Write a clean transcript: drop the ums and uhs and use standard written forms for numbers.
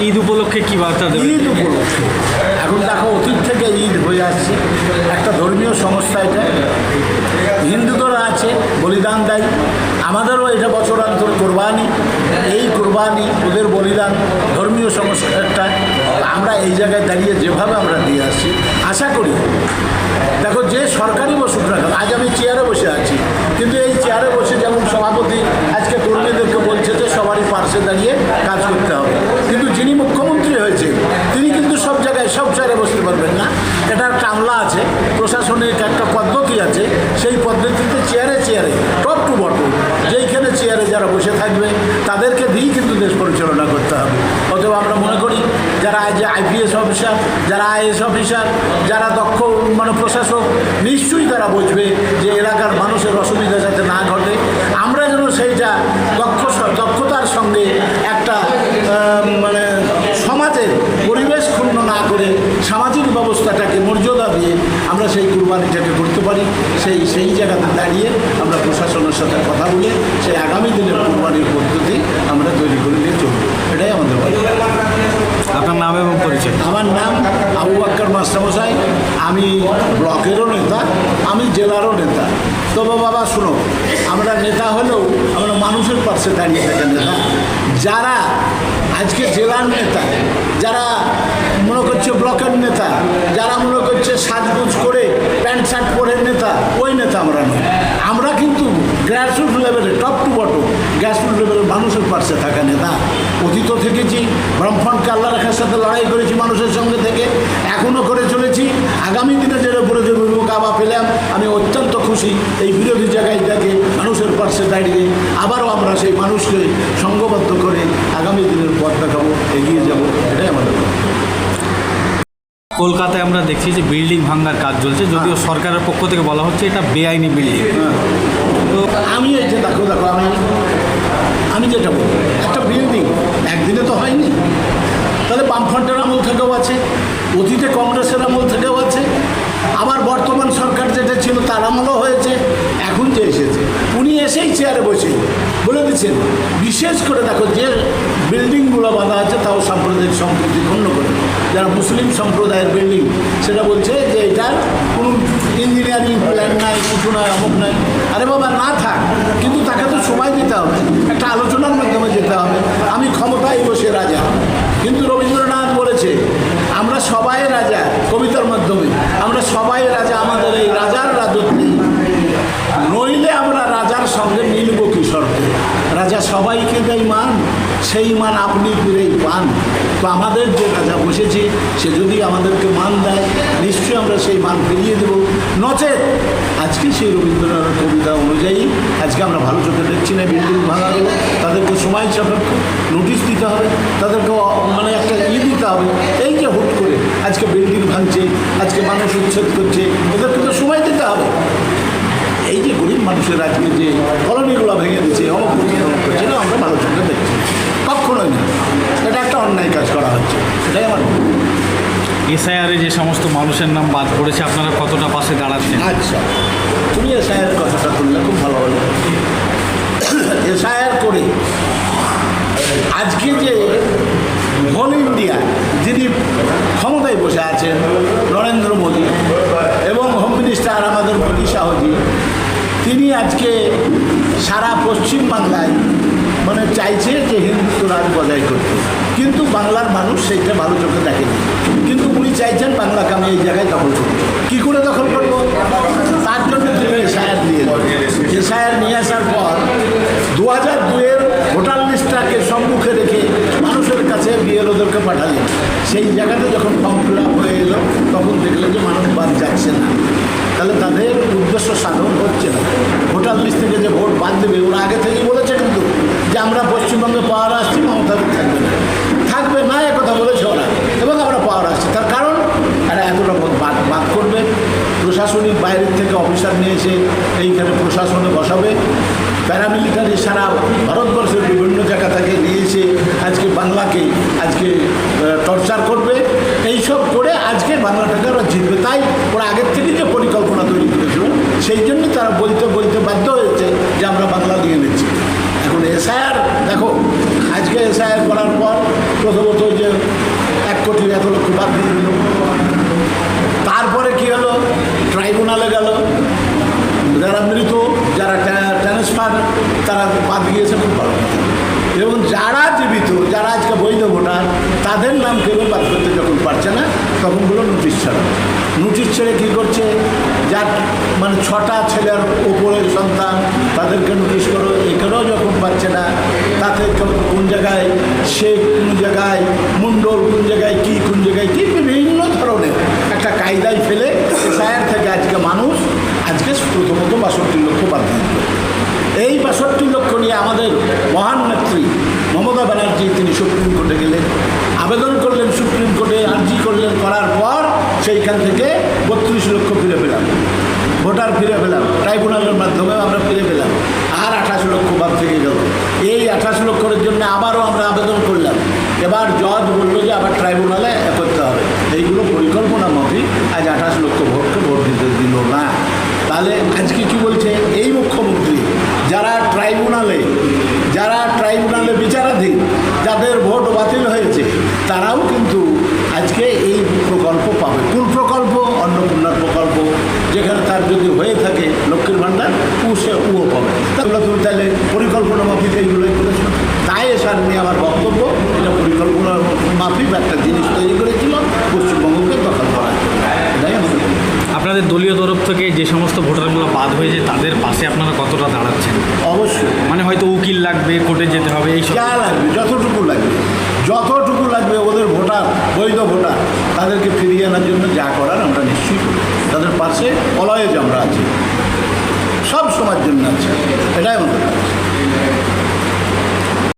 ঈদ উপলক্ষে কি বার্তা দেবে? ঈদ উপলক্ষে এখন দেখো, অতীত থেকে ঈদ হয়ে আসছে, একটা ধর্মীয় সংস্থা এটা। হিন্দুদেরও আছে, বলিদান দেয়, আমাদেরও এটা বছরান্তর কোরবানি। এই কোরবানি, ওদের বলিদান, ধর্মীয় সংস্কারটা আমরা এই জায়গায় দাঁড়িয়ে যেভাবে আমরা দিয়ে আসছি, আশা করি দেখো যে সরকারি বসুক না কেন, আজ আমি চেয়ারে বসে আছি, কিন্তু এই চেয়ারে বসে যেমন সভাপতি আজকে কর্মীদেরকে বলছে যে সবারই পার্শ্বে দাঁড়িয়ে কাজ করতে হবে, কিন্তু যিনি মুখ্যমন্ত্রী হয়েছে তিনি কিন্তু সব জায়গায় সব চেয়ারে বসতে পারবেন না। এটা একটা আমলা আছে, প্রশাসনিক একটা পদ্ধতি আছে, সেই পদ্ধতিতে চেয়ারে চেয়ারে টপ টু বটম যেইখানে চেয়ারে যারা বসে থাকবে তাদেরকে দিয়েই কিন্তু দেশ পরিচালনা করতে হবে। অতএব আমরা মনে করি যারা আজ আইপিএস অফিসার, যারা আইএস অফিসার, যারা দক্ষ প্রশাসক, নিশ্চয়ই তারা বুঝবে যে এলাকার মানুষের অসুবিধা যাতে না ঘটে, আমরা যেন সেইটা দক্ষতার সঙ্গে একটা সমাজের পরিবেশ ক্ষুণ্ণ না করে সামাজিক ব্যবস্থাটাকে মর্যাদা দিয়ে আমরা সেই কুরবানিটাকে করতে পারি। সেই জায়গাতে দাঁড়িয়ে আমরা প্রশাসনের সাথে কথা বলে সেই আগামী দিনের কুরবানির পদ্ধতি আমরা তৈরি করে নিয়ে চলব, এটাই আমাদের বাড়ি। আপনার নাম এবং পরিচয়? আমার নাম আবু বাক্কার মাস্টারমশাই, আমি ব্লকেরও নেতা, আমি জেলারও নেতা। তবে বাবা শুনো, আমরা নেতা হলেও আমরা মানুষের পাশে দাঁড়িয়ে থাকা নেতা। যারা আজকে জেলার নেতা, যারা মনে করছে ব্লকের নেতা, যারা মনে করছে সাজগোজ করে প্যান্ট শার্ট পরে নেতা, ওই নেতা আমরা নই। আমরা কিন্তু গ্রাসরুট লেভেলে, টপ টু বটম গ্রাসরুট লেভেলের মানুষের পাশে থাকা নেতা। অতীত থেকেছি, ব্রহ্মণকে আল্লাহ রাখার সাথে লড়াই করেছি মানুষের সঙ্গে থেকে, এখনও করে চলেছি। আগামী দিনে যেটা প্রয়োজন কাবা পেলাম, আমি অত্যন্ত খুশি। এই বিরোধী জায়গায় থেকে মানুষের পাশে দাঁড়িয়ে আবারও আমরা সেই মানুষকে সঙ্গবদ্ধ করে আগামী দিনের পথ দেখাবো, এগিয়ে যাব, এটাই আমাদের। কলকাতায় আমরা দেখছি যে বিল্ডিং ভাঙার কাজ চলছে, যদিও সরকারের পক্ষ থেকে বলা হচ্ছে এটা বেআইনি বিল্ডিং। তো আমি এই যে দেখো আমি যেটা বলবো, একটা বিল্ডিং একদিনে তো হয়নি। তাহলে বামফ্রন্টের আমল থেকেও আছে, অতীতে কংগ্রেসের আমল থেকেও আছে, আবার বর্তমান সরকার যেটা ছিল তার আমলও হয়েছে, এখন যে এসেছে উনি এসেই চেয়ারে বসে বলে দিচ্ছেন। বিশেষ করে দেখো যে বিল্ডিংগুলো বাঁধা আছে তাও সাম্প্রদায়িক সম্প্রীতি ক্ষুণ্ণ করে, যারা মুসলিম সম্প্রদায়ের বিল্ডিং, সেটা বলছে যে এটার কোনো ইঞ্জিনিয়ারিং প্ল্যান নাই, কিছু নয়, অমুক নাই। আরে বাবা না থাক, কিন্তু তাকে তো সময় দিতে হবে, একটা আলোচনার মাধ্যমে যেতে হবে। আমি ক্ষমতায় বসে রাজা, কিন্তু রবীন্দ্রনাথ বলেছে আমরা সবাই রাজা, কবিতার মাধ্যমে আমরা সবাই রাজা, আমাদের এই রাজার রাজত্বে নইলে আমরা রাজার সঙ্গে মিলব কি শর্তে। রাজা সবাইকে দেয় মান, সেই মান আপনি ফিরেই পান। তো আমাদের যে রাজা বসেছে সে যদি আমাদেরকে মান দেয়, নিশ্চয়ই আমরা সেই মান ফিরিয়ে দেব। নচেত আজকে সেই রবীন্দ্রনাথের কবিতা অনুযায়ী আজকে আমরা ভালো চোখে দেখছি না বিল্ডিং ভাঙা গেল, তাদেরকে সময় সাপেক্ষ নোটিশ দিতে হবে, তাদেরকে একটা দিতে হবে। এই যে হুট করে আজকে বিল্ডিং ভাঙছে, আজকে মানুষ উচ্ছেদ করছে, ওদেরকে তো সময় দিতে হবে। এই যে গরিব মানুষের আজকে যে কলোনিগুলো ভেঙে দিচ্ছে, অমুক করছে না, আমরা ভালো চোখে দেখছি, কখনোই না। এটা একটা অন্যায় কাজ করা হচ্ছে, সেটাই আমার। এসআইআরে যে সমস্ত মানুষের নাম বাদ পড়েছে, আপনারা কতটা পাশে দাঁড়াচ্ছেন? আচ্ছা, তুমি এসআইআর কথাটা তুললে খুব ভালো হলো। এসআইআর করে আজকে যে হোল ইন্ডিয়া যিনি ক্ষমতায় বসে আছেন নরেন্দ্র মোদী এবং হোম মিনিস্টার আমাদের মোদী শাহজি, তিনি আজকে সারা পশ্চিম বাংলায় চাইছে যে হিন্দুত্ব রাজ বজায় করতে, কিন্তু বাংলার মানুষ সেইটা ভালো চোখে দেখেনি। কিন্তু উনি চাইছেন বাংলাকে আমি এই জায়গায় দখল করব। কী করে দখল করবো? তার জন্য তিনি এসআইআর নিয়ে এসআইআর নিয়ে আসার পর 2002-এর ভোটার লিস্টটাকে সম্মুখে রেখে মানুষের কাছে বিএলওদেরকে পাঠালেন। সেই জায়গাতে যখন ফর্ম ফিল আপ হয়ে এলো তখন দেখলেন যে মানুষ বাদ যাচ্ছে না, তাহলে তাদের উদ্দেশ্য সাধন হচ্ছে না। ভোটার লিস্ট থেকে যে ভোট বাদ দেবে, ওরা আগে থেকেই বলেছে কিন্তু যে আমরা পশ্চিমবঙ্গে পাওয়ার আসছি, মমতা থাকবে না একথা বলেছে ওরা, এবং আমরা পাওয়ার আসছি। তার কারণ এরা এতটা বাদ করবে, প্রশাসনিক বাইরের থেকে অফিসার নিয়ে এসে এইখানে প্রশাসনে বসাবে, প্যারামিলিটারি সারা ভারতবর্ষের বিভিন্ন জায়গা থেকে নিয়ে এসে আজকে বাংলাকে আজকে টর্চার করবে। এইসব করে আজকে বাংলাটাকে ওরা জিতবে। তাই ওরা আগের থেকে যে পরিকল্পনা তৈরি করেছিল, সেই জন্যই তারা বলতে বাধ্য হয়েছে যে আমরা বাংলা নিয়ে নিচ্ছি। এখন এসআইআর দেখো, আজকে এসআইআর করার পর প্রথমত যে কোটি এত লক্ষ বাদ দিয়ে দিল। তারপরে কি হলো, ট্রাইব্যুনালে গেল, যারা মৃত, যারা ট্রান্সফার, তারা বাদ গিয়েছে খুব ভালো কথা। এবং যারা জীবিত, যারা আজকে বৈধ ভোটার, তাদের নাম কেউ বাদ করতে যখন পারছে না, তখন গুলো নোটিশ ছাড়া। নোটিশ ছেড়ে কী করছে, যার মানে 6টা ছেলের ওপরের সন্তান, তাদেরকে নোটিশ করো, এখানেও যখন পাচ্ছে না, তাতে কোন জায়গায় শেখ, কোন জায়গায় মণ্ডল, কোন জায়গায় কি, কোন জায়গায় কি, বিভিন্ন ধরনের একটা কায়দায় ফেলে এসআইআর থেকে আজকে মানুষ আজকে প্রথমত 62 লক্ষ বাদ দিল। এই 62 লক্ষ নিয়ে আমাদের মহান নেত্রী মমতা ব্যানার্জি তিনি সুপ্রিম কোর্টে গেলেন, আবেদন করলেন, সুপ্রিম কোর্টে আর্জি করলেন, করার পর সেইখান থেকে 32 লক্ষ ফিরে পেলাম, ভোটার ফিরে পেলাম, ট্রাইব্যুনালের মাধ্যমে আমরা ফিরে পেলাম। আর 28 লক্ষ বাদ থেকে গেল। এই 28 লক্ষের জন্য আবারও আমরা আবেদন করলাম। এবার জজ বললো যে আবার ট্রাইব্যুনালে করতে হবে। এইগুলো পরিকল্পনা মাফিক আজ 28 লক্ষ ভোটকে ভোট দিতে দিল না। তাহলে আজকে কি বলছে এই মুখ্যমন্ত্রী, যারা ট্রাইব্যুনালে বিচারাধীন, যাদের ভোট বাতিল হয়েছে, তারাও কিন্তু আজকে এই প্রকল্প পাবে। কোন প্রকল্প? অন্নপূর্ণার প্রকল্প, যেখানে তার যদি হয়ে থাকে লক্ষ্মীর ভাণ্ডার, ও পাবে। তাহলে তুমি তাহলে পরিকল্পনা মাফিক এইগুলোই করেছো। তাই এসার নিয়ে আমার বক্তব্য, এটা পরিকল্পনা মাফিক একটা জিনিস তৈরি করেছিল পশ্চিমবঙ্গকে দখল করার জন্য। এটাই আমাদের। আপনাদের দলীয় তরফ থেকে যে সমস্ত ভোটারগুলো বাদ হয়েছে তাদের পাশে আপনারা কতটা দাঁড়াচ্ছেন? অবশ্যই, মানে হয়তো উকিল লাগবে, কোর্টে যেতে হবে, এই সব যা লাগবে, যতটুকু লাগবে ওদের ভোটার, বৈধ ভোটার, তাদেরকে ফিরিয়ে আনার জন্য যা করার আমরা নিশ্চয়ই করি। তাদের পাশে অলয়েজ আমরা আছি, সব সময়ের জন্য আছি। এটাই আমাদের কাজ।